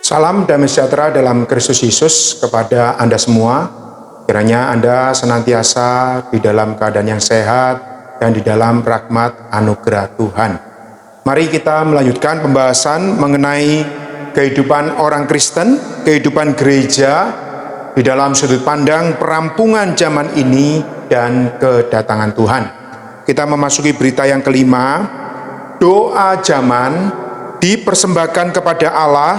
Salam damai sejahtera dalam Kristus Yesus kepada Anda semua. Kiranya Anda senantiasa di dalam keadaan yang sehat dan di dalam rahmat anugerah Tuhan. Mari kita melanjutkan pembahasan mengenai kehidupan orang Kristen, kehidupan gereja di dalam sudut pandang perampungan zaman ini dan kedatangan Tuhan. Kita memasuki berita yang kelima, doa zaman dipersembahkan kepada Allah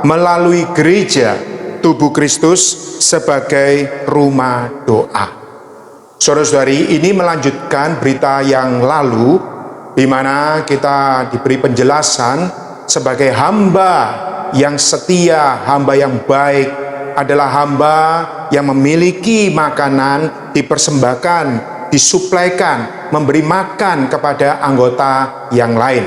melalui gereja tubuh Kristus sebagai rumah doa. Saudara-saudari, ini melanjutkan berita yang lalu di mana kita diberi penjelasan sebagai hamba yang setia, hamba yang baik adalah hamba yang memiliki makanan dipersembahkan, disuplaikan, memberi makan kepada anggota yang lain.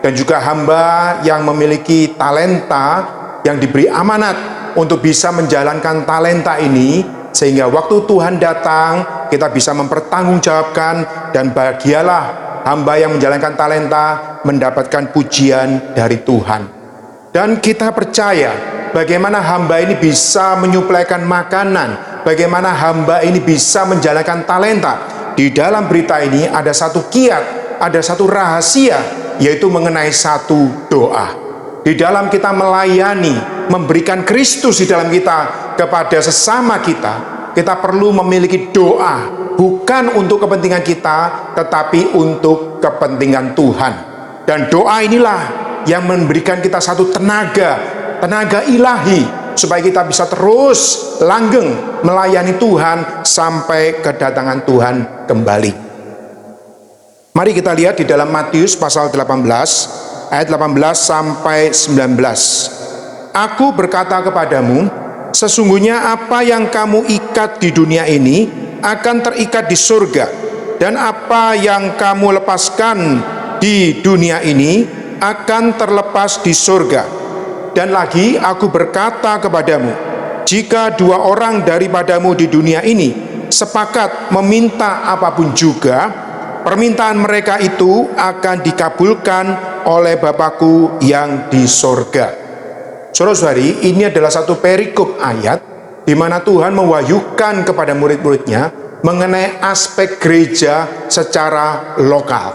Dan juga hamba yang memiliki talenta yang diberi amanat untuk bisa menjalankan talenta ini, sehingga waktu Tuhan datang kita bisa mempertanggungjawabkan, dan bahagialah hamba yang menjalankan talenta mendapatkan pujian dari Tuhan. Dan kita percaya bagaimana hamba ini bisa menyuplaikan makanan, bagaimana hamba ini bisa menjalankan talenta. Di dalam berita ini ada satu kiat, ada satu rahasia, yaitu mengenai satu doa. Di dalam kita melayani, memberikan Kristus di dalam kita kepada sesama kita, kita perlu memiliki doa, bukan untuk kepentingan kita, tetapi untuk kepentingan Tuhan. Dan doa inilah yang memberikan kita satu tenaga ilahi, supaya kita bisa terus langgeng melayani Tuhan sampai kedatangan Tuhan kembali. Mari kita lihat di dalam Matius pasal 18 ayat 18 sampai 19. Aku berkata kepadamu, sesungguhnya apa yang kamu ikat di dunia ini akan terikat di surga, dan apa yang kamu lepaskan di dunia ini akan terlepas di surga. Dan lagi aku berkata kepadamu, jika dua orang daripadamu di dunia ini sepakat meminta apapun juga, permintaan mereka itu akan dikabulkan oleh Bapakku yang di sorga. Saudara-saudari, ini adalah satu perikop ayat di mana Tuhan mewahyukan kepada murid-muridnya mengenai aspek gereja secara lokal,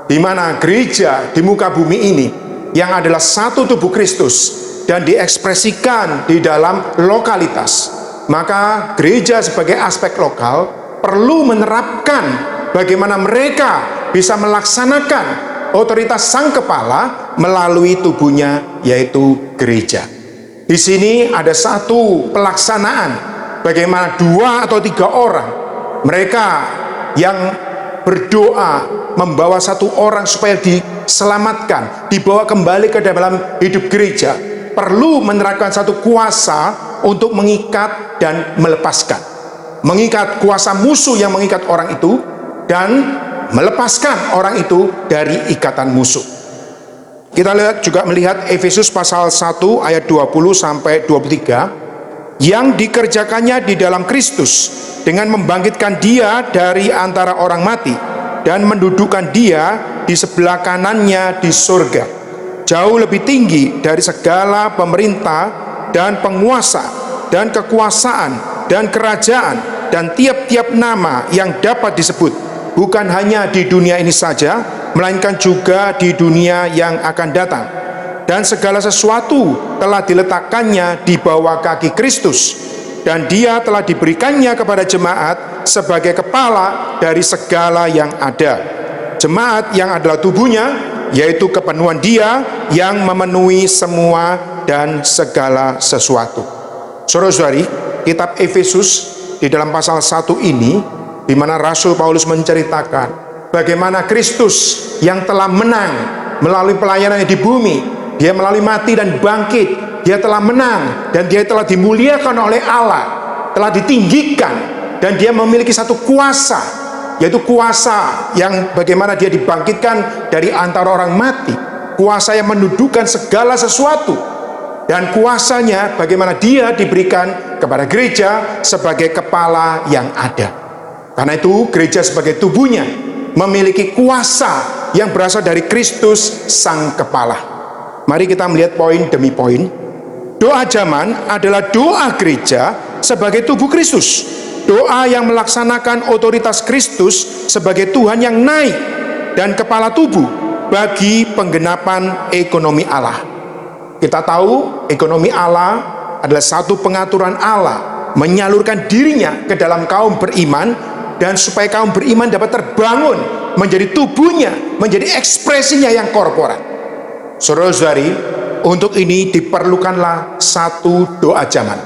di mana gereja di muka bumi ini yang adalah satu tubuh Kristus dan diekspresikan di dalam lokalitas. Maka gereja sebagai aspek lokal perlu menerapkan bagaimana mereka bisa melaksanakan otoritas sang kepala melalui tubuhnya, yaitu gereja. Di sini ada satu pelaksanaan bagaimana dua atau tiga orang mereka yang berdoa membawa satu orang supaya diselamatkan, dibawa kembali ke dalam hidup gereja, perlu menerapkan satu kuasa untuk mengikat dan melepaskan. Mengikat kuasa musuh yang mengikat orang itu, dan melepaskan orang itu dari ikatan musuh. Kita lihat juga melihat Efesus pasal 1 ayat 20 sampai 23, yang dikerjakannya di dalam Kristus dengan membangkitkan dia dari antara orang mati dan mendudukkan dia di sebelah kanannya di surga, jauh lebih tinggi dari segala pemerintah dan penguasa dan kekuasaan dan kerajaan dan tiap-tiap nama yang dapat disebut, bukan hanya di dunia ini saja, melainkan juga di dunia yang akan datang. Dan segala sesuatu telah diletakkannya di bawah kaki Kristus, dan dia telah diberikannya kepada jemaat sebagai kepala dari segala yang ada. Jemaat yang adalah tubuhnya, yaitu kepenuhan dia yang memenuhi semua dan segala sesuatu. Saudara-saudari, kitab Efesus di dalam pasal 1 ini, di mana Rasul Paulus menceritakan bagaimana Kristus yang telah menang melalui pelayanannya di bumi, dia melalui mati dan bangkit, dia telah menang dan dia telah dimuliakan oleh Allah, telah ditinggikan, dan dia memiliki satu kuasa, yaitu kuasa yang bagaimana dia dibangkitkan dari antara orang mati, kuasa yang mendudukan segala sesuatu, dan kuasanya bagaimana dia diberikan kepada gereja sebagai kepala yang ada. Karena itu gereja sebagai tubuhnya memiliki kuasa yang berasal dari Kristus sang kepala. Mari kita melihat poin demi poin. Doa zaman adalah doa gereja sebagai tubuh Kristus. Doa yang melaksanakan otoritas Kristus sebagai Tuhan yang naik dan kepala tubuh bagi penggenapan ekonomi Allah. Kita tahu ekonomi Allah adalah satu pengaturan Allah menyalurkan dirinya ke dalam kaum beriman, dan supaya kaum beriman dapat terbangun menjadi tubuhnya, menjadi ekspresinya yang korporat. Saudara-saudari, untuk ini diperlukanlah satu doa zaman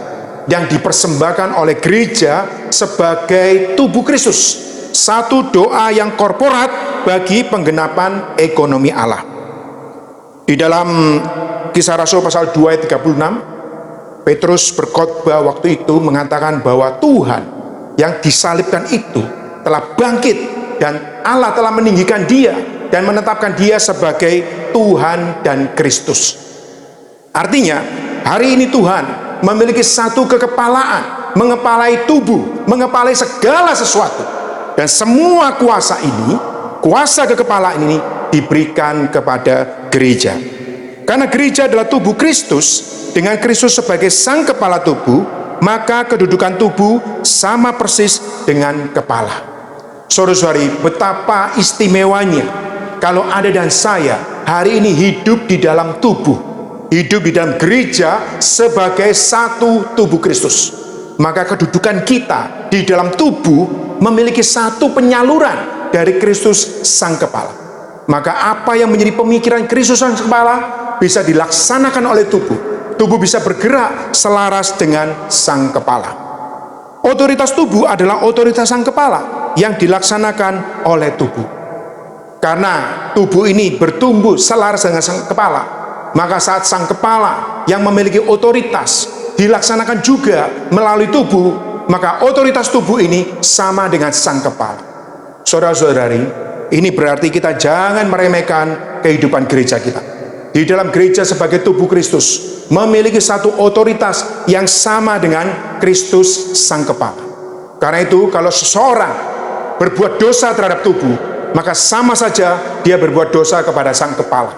yang dipersembahkan oleh gereja sebagai tubuh Kristus, satu doa yang korporat bagi penggenapan ekonomi Allah. Di dalam Kisah Rasul pasal 2 ayat 36, Petrus berkhotbah waktu itu mengatakan bahwa Tuhan yang disalibkan itu telah bangkit, dan Allah telah meninggikan dia dan menetapkan dia sebagai Tuhan dan Kristus. Artinya, hari ini Tuhan memiliki satu kekepalaan, mengepalai tubuh, mengepalai segala sesuatu. Dan semua kuasa ini, kuasa kekepalaan ini diberikan kepada gereja. Karena gereja adalah tubuh Kristus, dengan Kristus sebagai sang kepala tubuh, maka kedudukan tubuh sama persis dengan kepala. Saudara-saudari, betapa istimewanya kalau Anda dan saya hari ini hidup di dalam tubuh, hidup di dalam gereja sebagai satu tubuh Kristus. Maka kedudukan kita di dalam tubuh memiliki satu penyaluran dari Kristus sang kepala. Maka apa yang menjadi pemikiran Kristus sang kepala bisa dilaksanakan oleh tubuh. Tubuh bisa bergerak selaras dengan sang kepala. Otoritas tubuh adalah otoritas sang kepala yang dilaksanakan oleh tubuh. Karena tubuh ini bertumbuh selaras dengan sang kepala, maka saat sang kepala yang memiliki otoritas dilaksanakan juga melalui tubuh, maka otoritas tubuh ini sama dengan sang kepala. Saudara-saudari, ini berarti kita jangan meremehkan kehidupan gereja kita. Di dalam gereja sebagai tubuh Kristus memiliki satu otoritas yang sama dengan Kristus sang kepala. Karena itu kalau seseorang berbuat dosa terhadap tubuh, maka sama saja dia berbuat dosa kepada sang kepala.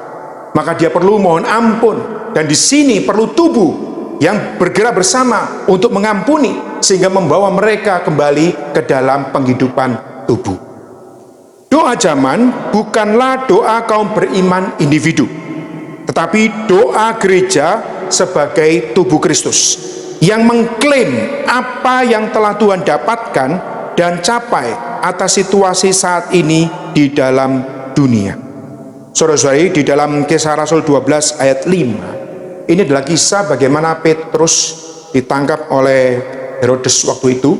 Maka dia perlu mohon ampun, dan di sini perlu tubuh yang bergerak bersama untuk mengampuni, sehingga membawa mereka kembali ke dalam penghidupan tubuh. Doa zaman bukanlah doa kaum beriman individu, tetapi doa gereja sebagai tubuh Kristus yang mengklaim apa yang telah Tuhan dapatkan dan capai atas situasi saat ini di dalam dunia. Saudara-saudari, di dalam Kisah Rasul 12 ayat 5, ini adalah kisah bagaimana Petrus ditangkap oleh Herodes waktu itu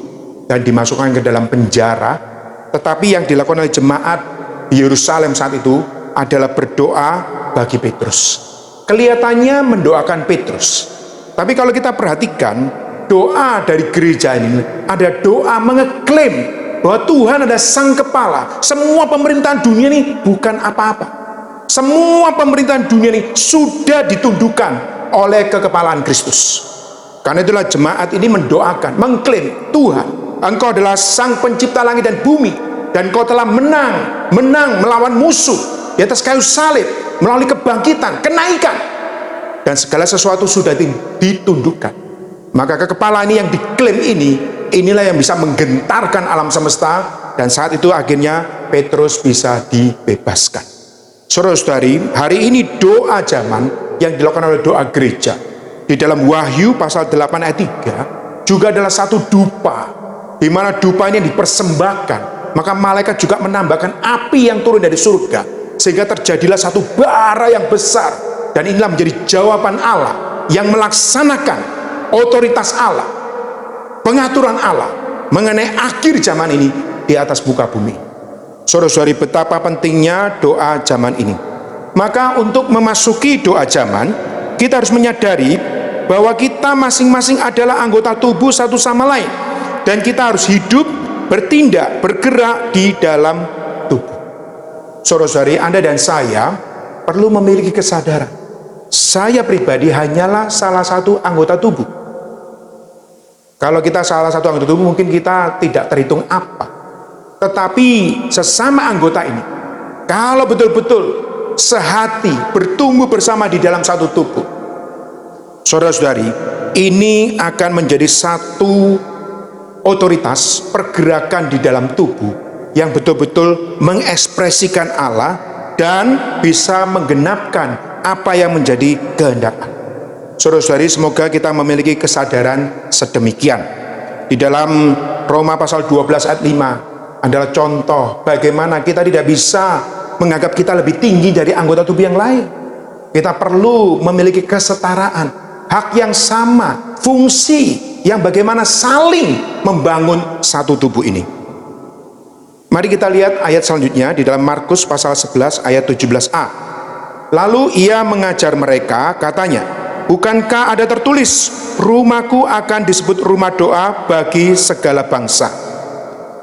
dan dimasukkan ke dalam penjara. Tetapi yang dilakukan oleh jemaat di Yerusalem saat itu adalah berdoa bagi Petrus. Kelihatannya mendoakan Petrus, tapi kalau kita perhatikan doa dari gereja ini ada doa mengeklaim bahwa Tuhan ada sang kepala. Semua pemerintahan dunia ini bukan apa-apa. Semua pemerintahan dunia ini sudah ditundukkan oleh kekepalaan Kristus. Karena itulah jemaat ini mendoakan, mengklaim, Tuhan, Engkau adalah sang pencipta langit dan bumi, dan Kau telah menang melawan musuh di atas kayu salib melalui kebangkitan, kenaikan, dan segala sesuatu sudah ditundukkan. Maka kekepalaan ini yang diklaim inilah yang bisa menggentarkan alam semesta, dan saat itu akhirnya Petrus bisa dibebaskan. Saudara-saudari, hari ini doa zaman yang dilakukan oleh doa gereja di dalam Wahyu pasal 8 ayat 3 juga adalah satu dupa, di mana dupa ini dipersembahkan. Maka malaikat juga menambahkan api yang turun dari surga, sehingga terjadilah satu bara yang besar. Dan inilah menjadi jawaban Allah yang melaksanakan otoritas Allah, pengaturan Allah mengenai akhir zaman ini di atas muka bumi. Saudara-saudari, betapa pentingnya doa zaman ini. Maka untuk memasuki doa zaman, kita harus menyadari bahwa kita masing-masing adalah anggota tubuh satu sama lain, dan kita harus hidup, bertindak, bergerak di dalam tubuh. Saudara-saudari, Anda dan saya perlu memiliki kesadaran, saya pribadi hanyalah salah satu anggota tubuh. Kalau kita salah satu anggota tubuh, mungkin kita tidak terhitung apa. Tetapi sesama anggota ini, kalau betul-betul sehati bertumbuh bersama di dalam satu tubuh, Saudara-saudari, ini akan menjadi satu otoritas pergerakan di dalam tubuh yang betul-betul mengekspresikan Allah dan bisa menggenapkan apa yang menjadi kehendak Allah. Saudara-saudari, semoga kita memiliki kesadaran sedemikian. Di dalam Roma pasal 12 ayat 5 adalah contoh bagaimana kita tidak bisa menganggap kita lebih tinggi dari anggota tubuh yang lain. Kita perlu memiliki kesetaraan, hak yang sama, fungsi yang bagaimana saling membangun satu tubuh ini. Mari kita lihat ayat selanjutnya di dalam Markus pasal 11 ayat 17a. Lalu ia mengajar mereka, katanya, bukankah ada tertulis, rumahku akan disebut rumah doa bagi segala bangsa.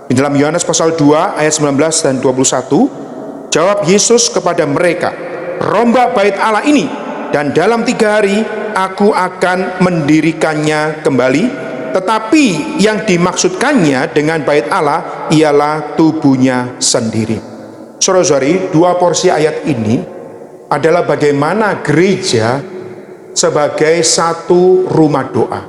Di dalam Yohanes pasal 2 ayat 19 dan 21, jawab Yesus kepada mereka, rombak bait Allah ini, dan dalam 3 hari aku akan mendirikannya kembali. Tetapi yang dimaksudkannya dengan bait Allah ialah tubuhnya sendiri. Saudara-saudari, 2 porsi ayat ini adalah bagaimana gereja sebagai satu rumah doa.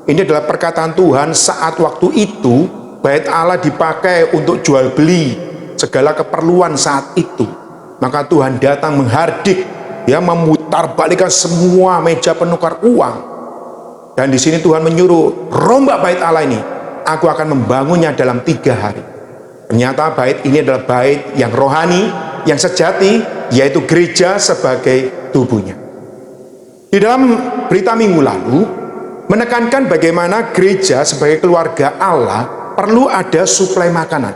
Ini adalah perkataan Tuhan saat waktu itu bait Allah dipakai untuk jual beli segala keperluan saat itu. Maka Tuhan datang menghardik, ya, memutarbalikkan semua meja penukar uang. Dan di sini Tuhan menyuruh, rombak bait Allah ini, aku akan membangunnya dalam 3 hari. Ternyata bait ini adalah bait yang rohani, yang sejati, yaitu gereja sebagai tubuhnya. Di dalam berita minggu lalu menekankan bagaimana gereja sebagai keluarga Allah perlu ada suplai makanan.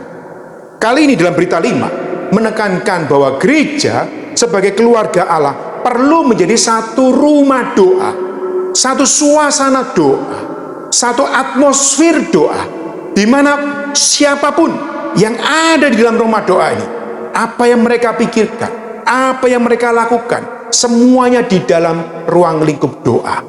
Kali ini dalam berita 5 menekankan bahwa gereja sebagai keluarga Allah perlu menjadi satu rumah doa, satu suasana doa, satu atmosfer doa, di mana siapapun yang ada di dalam rumah doa ini, apa yang mereka pikirkan, apa yang mereka lakukan, semuanya di dalam ruang lingkup doa.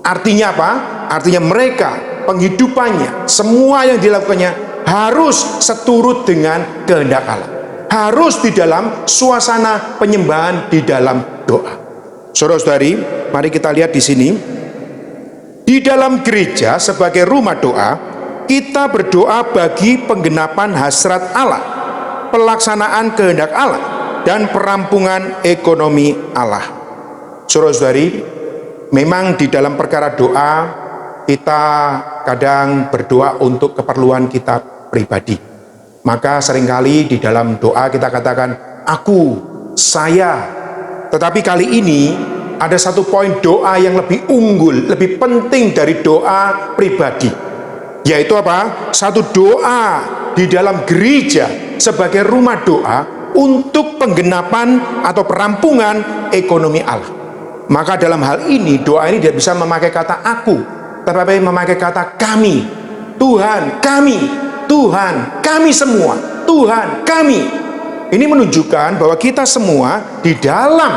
Artinya apa? Artinya mereka, penghidupannya, semua yang dilakukannya harus seturut dengan kehendak Allah, harus di dalam suasana penyembahan di dalam doa. Saudara-saudari, mari kita lihat di sini. Di dalam gereja sebagai rumah doa, kita berdoa bagi penggenapan hasrat Allah, pelaksanaan kehendak Allah, dan perampungan ekonomi Allah. Saudara-saudari, memang di dalam perkara doa kita kadang berdoa untuk keperluan kita pribadi. Maka seringkali di dalam doa kita katakan aku, saya. Tetapi kali ini ada satu poin doa yang lebih unggul, lebih penting dari doa pribadi. Yaitu apa? Satu doa di dalam gereja sebagai rumah doa untuk penggenapan atau perampungan ekonomi Allah. Maka dalam hal ini doa ini tidak bisa memakai kata aku, tetapi memakai kata kami. Tuhan, kami. Tuhan, kami semua. Tuhan, kami. Ini menunjukkan bahwa kita semua di dalam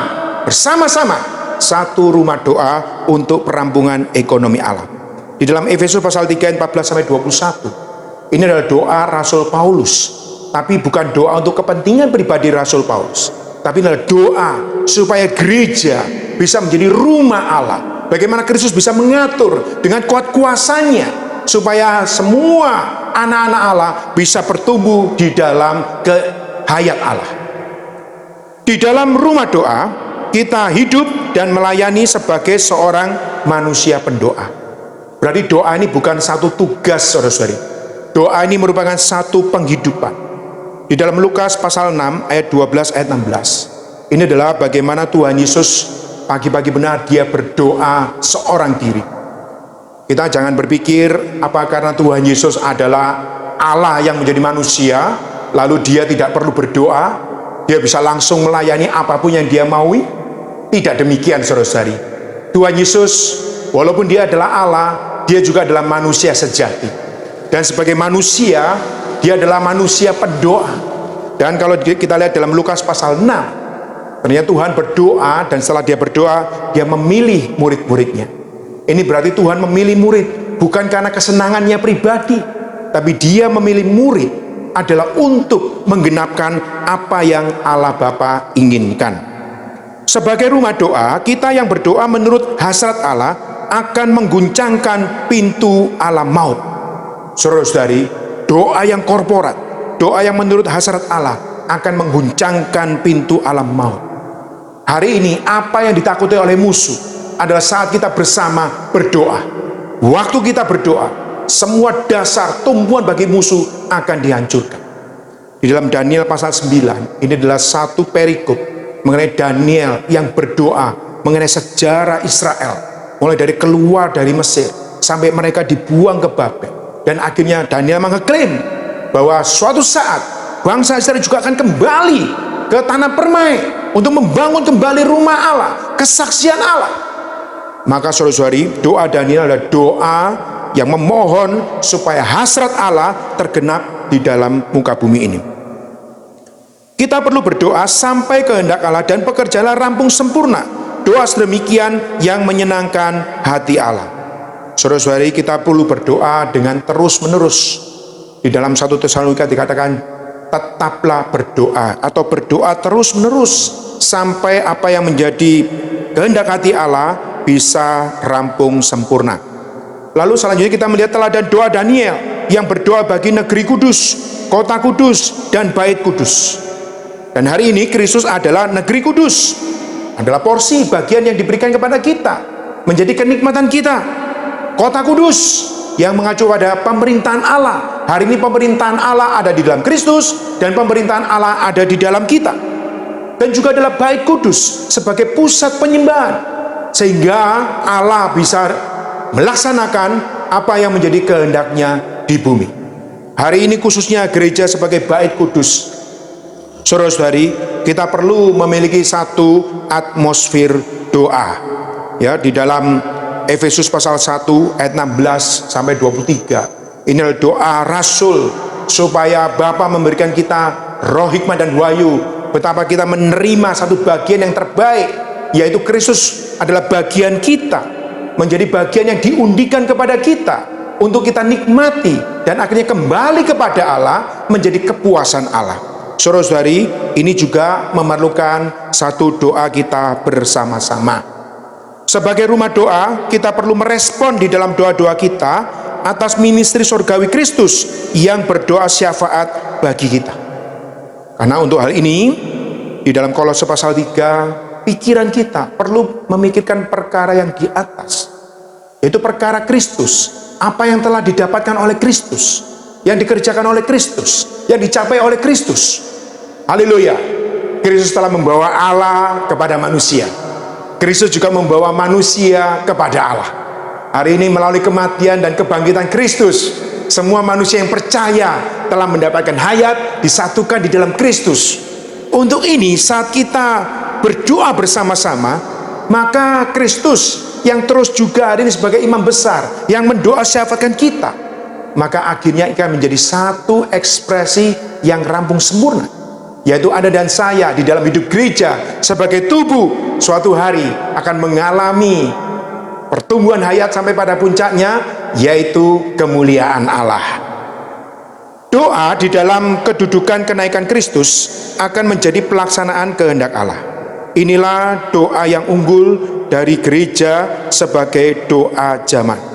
bersama-sama satu rumah doa untuk perampungan ekonomi Allah. Di dalam Efesus pasal 3 14-21, ini adalah doa Rasul Paulus, tapi bukan doa untuk kepentingan pribadi Rasul Paulus, tapi adalah doa supaya gereja bisa menjadi rumah Allah. Bagaimana Kristus bisa mengatur dengan kuat kuasanya supaya semua anak-anak Allah bisa bertumbuh di dalam hayat Allah. Di dalam rumah doa kita hidup dan melayani sebagai seorang manusia pendoa. Berarti doa ini bukan satu tugas, saudara-saudari. Doa ini merupakan satu penghidupan. Di dalam Lukas pasal 6 ayat 12 ayat 16, ini adalah bagaimana Tuhan Yesus pagi-pagi benar dia berdoa seorang diri. Kita jangan berpikir apa karena Tuhan Yesus adalah Allah yang menjadi manusia lalu dia tidak perlu berdoa, dia bisa langsung melayani apapun yang dia maui. Tidak demikian, saudara-saudari. Tuhan Yesus walaupun dia adalah Allah, dia juga adalah manusia sejati. Dan sebagai manusia, dia adalah manusia pendoa. Dan kalau kita lihat dalam Lukas pasal 6, ternyata Tuhan berdoa, dan setelah dia berdoa, dia memilih murid-muridnya. Ini berarti Tuhan memilih murid bukan karena kesenangannya pribadi, tapi dia memilih murid adalah untuk menggenapkan apa yang Allah Bapa inginkan. Sebagai rumah doa, kita yang berdoa menurut hasrat Allah akan mengguncangkan pintu alam maut. Saudara-saudari, doa yang korporat, doa yang menurut hasrat Allah akan mengguncangkan pintu alam maut. Hari ini apa yang ditakuti oleh musuh adalah saat kita bersama berdoa. Waktu kita berdoa, semua dasar tumpuan bagi musuh akan dihancurkan. Di dalam Daniel pasal 9, ini adalah satu perikop mengenai Daniel yang berdoa mengenai sejarah Israel, mulai dari keluar dari Mesir sampai mereka dibuang ke Babel. Dan akhirnya Daniel mengklaim bahwa suatu saat bangsa Israel juga akan kembali ke tanah permai untuk membangun kembali rumah Allah, kesaksian Allah. Maka saudara-saudari, doa Daniel adalah doa yang memohon supaya hasrat Allah tergenap di dalam muka bumi ini. Kita perlu berdoa sampai kehendak Allah dan pekerjaanlah rampung sempurna. Doa sedemikian yang menyenangkan hati Allah. Saudara-saudari, kita perlu berdoa dengan terus-menerus. Di dalam 1 Tesalonika dikatakan, tetaplah berdoa atau berdoa terus-menerus sampai apa yang menjadi kehendak hati Allah bisa rampung sempurna. Lalu selanjutnya kita melihat teladan doa Daniel yang berdoa bagi negeri kudus, kota kudus, dan bait kudus. Dan hari ini Kristus adalah negeri kudus, adalah porsi bagian yang diberikan kepada kita, menjadi kenikmatan kita. Kota kudus yang mengacu pada pemerintahan Allah. Hari ini pemerintahan Allah ada di dalam Kristus, dan pemerintahan Allah ada di dalam kita. Dan juga adalah bait kudus sebagai pusat penyembahan, sehingga Allah bisa melaksanakan apa yang menjadi kehendaknya di bumi. Hari ini khususnya gereja sebagai bait kudus. Saudara-saudari, kita perlu memiliki satu atmosfer doa. Ya, di dalam Efesus pasal 1 ayat 16 sampai 23. Ini adalah doa Rasul supaya Bapa memberikan kita roh hikmah dan wahyu, betapa kita menerima satu bagian yang terbaik, yaitu Kristus adalah bagian kita, menjadi bagian yang diundikan kepada kita untuk kita nikmati dan akhirnya kembali kepada Allah menjadi kepuasan Allah. Saudara-saudari, ini juga memerlukan satu doa kita bersama-sama. Sebagai rumah doa, kita perlu merespon di dalam doa-doa kita atas ministri surgawi Kristus yang berdoa syafaat bagi kita. Karena untuk hal ini, di dalam Kolose pasal 3, pikiran kita perlu memikirkan perkara yang di atas, yaitu perkara Kristus, apa yang telah didapatkan oleh Kristus, yang dikerjakan oleh Kristus, yang dicapai oleh Kristus. Haleluya. Kristus telah membawa Allah kepada manusia. Kristus juga membawa manusia kepada Allah. Hari ini melalui kematian dan kebangkitan Kristus, semua manusia yang percaya telah mendapatkan hayat, disatukan di dalam Kristus. Untuk ini, saat kita berdoa bersama-sama, maka Kristus yang terus juga hari ini sebagai imam besar yang mendoa syafaatkan kita, maka akhirnya akan menjadi satu ekspresi yang rampung sempurna, yaitu Anda dan saya di dalam hidup gereja sebagai tubuh suatu hari akan mengalami pertumbuhan hayat sampai pada puncaknya, yaitu kemuliaan Allah. Doa di dalam kedudukan kenaikan Kristus akan menjadi pelaksanaan kehendak Allah. Inilah doa yang unggul dari gereja sebagai doa zaman.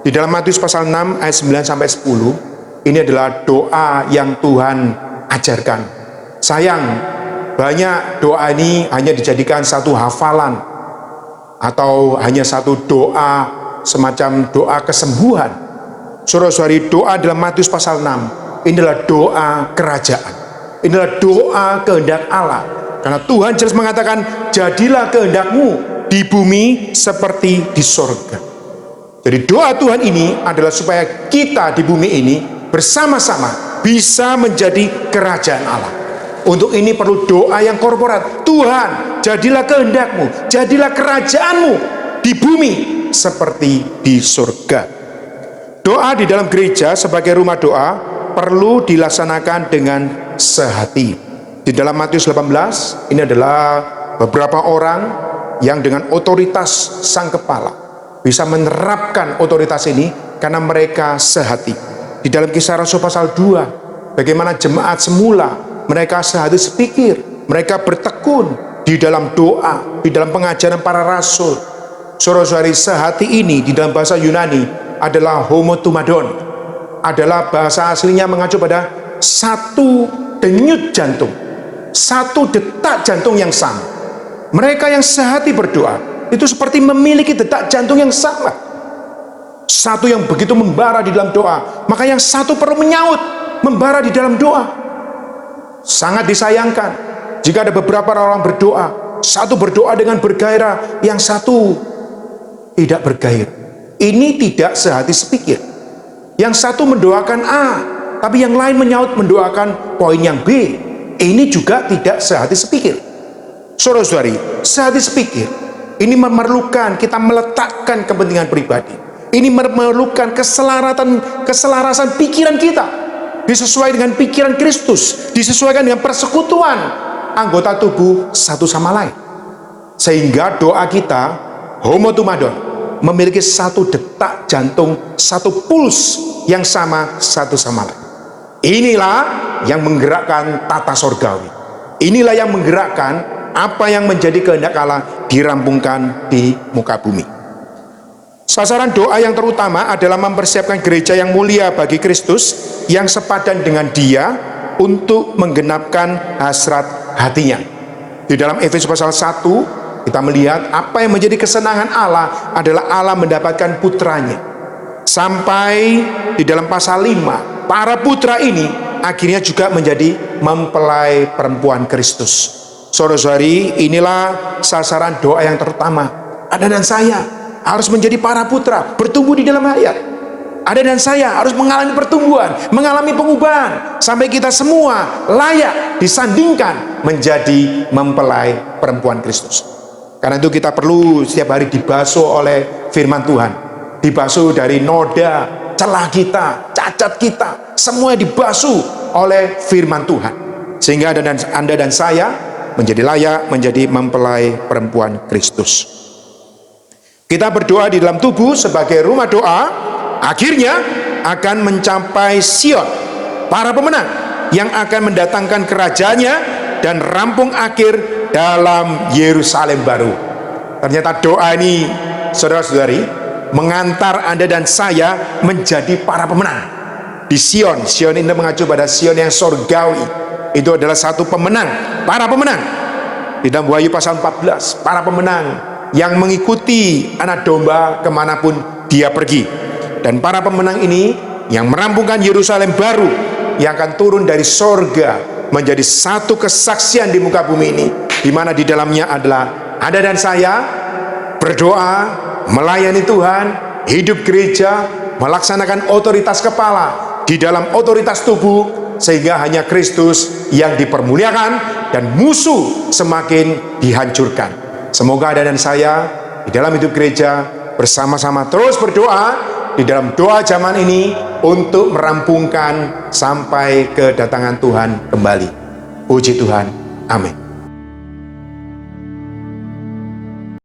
Di dalam Matius pasal 6 ayat 9 sampai 10, ini adalah doa yang Tuhan ajarkan. Sayang, banyak doa ini hanya dijadikan satu hafalan atau hanya satu doa semacam doa kesembuhan. Saudara-saudari, doa dalam Matius pasal 6 ini adalah doa kerajaan. Inilah doa kehendak Allah. Karena Tuhan jelas mengatakan, jadilah kehendakmu di bumi seperti di sorga. Jadi doa Tuhan ini adalah supaya kita di bumi ini bersama-sama bisa menjadi kerajaan Allah. Untuk ini perlu doa yang korporat. Tuhan, jadilah kehendakmu, jadilah kerajaanmu di bumi seperti di surga. Doa di dalam gereja sebagai rumah doa perlu dilaksanakan dengan sehati. Di dalam Matius 18, ini adalah beberapa orang yang dengan otoritas sang kepala bisa menerapkan otoritas ini karena mereka sehati. Di dalam Kisah Rasul pasal 2, bagaimana jemaat semula mereka sehati sepikir, mereka bertekun di dalam doa, di dalam pengajaran para rasul. Saudara-saudari, sehati ini di dalam bahasa Yunani adalah homotumadon, adalah bahasa aslinya mengacu pada satu denyut jantung, satu detak jantung yang sama. Mereka yang sehati berdoa itu seperti memiliki detak jantung yang sama, satu yang begitu membara di dalam doa, maka yang satu perlu menyaut, membara di dalam doa. Sangat disayangkan jika ada beberapa orang berdoa, satu berdoa dengan bergairah, yang satu tidak bergairah. Ini tidak sehati sepikir. Yang satu mendoakan A, tapi yang lain menyaut mendoakan poin yang B. Ini juga tidak sehati sepikir. Saudara-saudari, sehati sepikir ini memerlukan kita meletakkan kepentingan pribadi. Ini memerlukan keselarasan pikiran kita, disesuaikan dengan pikiran Kristus, disesuaikan dengan persekutuan anggota tubuh satu sama lain, sehingga doa kita homotumadon, memiliki satu detak jantung, satu puls yang sama satu sama lain. Inilah yang menggerakkan tata sorgawi. Inilah yang menggerakkan apa yang menjadi kehendak Allah dirampungkan di muka bumi. Sasaran doa yang terutama adalah mempersiapkan gereja yang mulia bagi Kristus, yang sepadan dengan Dia untuk menggenapkan hasrat hatinya. Di dalam Efesus pasal 1 kita melihat apa yang menjadi kesenangan Allah adalah Allah mendapatkan putranya. Sampai di dalam pasal 5, para putra ini akhirnya juga menjadi mempelai perempuan Kristus. Saudara-saudari, inilah sasaran doa yang terutama. Anda dan saya harus menjadi para putra, bertumbuh di dalam hayat. Anda dan saya harus mengalami pertumbuhan, mengalami pengubahan, sampai kita semua layak disandingkan menjadi mempelai perempuan Kristus. Karena itu kita perlu setiap hari dibasuh oleh firman Tuhan, dibasuh dari noda, celah kita, cacat kita, semua dibasuh oleh firman Tuhan, sehingga Anda dan saya menjadi layak menjadi mempelai perempuan Kristus. Kita berdoa di dalam tubuh sebagai rumah doa, akhirnya akan mencapai Sion, para pemenang yang akan mendatangkan kerajaannya dan rampung akhir dalam Yerusalem baru. Ternyata doa ini, saudara-saudari, mengantar Anda dan saya menjadi para pemenang di Sion. Sion ini mengacu pada Sion yang sorgawi. Itu adalah satu pemenang, para pemenang. Di dalam Wahyu pasal 14, para pemenang yang mengikuti anak domba kemanapun dia pergi. Dan para pemenang ini yang merampungkan Yerusalem baru, yang akan turun dari sorga menjadi satu kesaksian di muka bumi ini, di mana di dalamnya adalah Anda dan saya berdoa, melayani Tuhan, hidup gereja, melaksanakan otoritas kepala di dalam otoritas tubuh, sehingga hanya Kristus yang dipermuliakan dan musuh semakin dihancurkan. Semoga Anda dan saya di dalam hidup gereja bersama-sama terus berdoa di dalam doa zaman ini untuk merampungkan sampai kedatangan Tuhan kembali. Puji Tuhan, amin.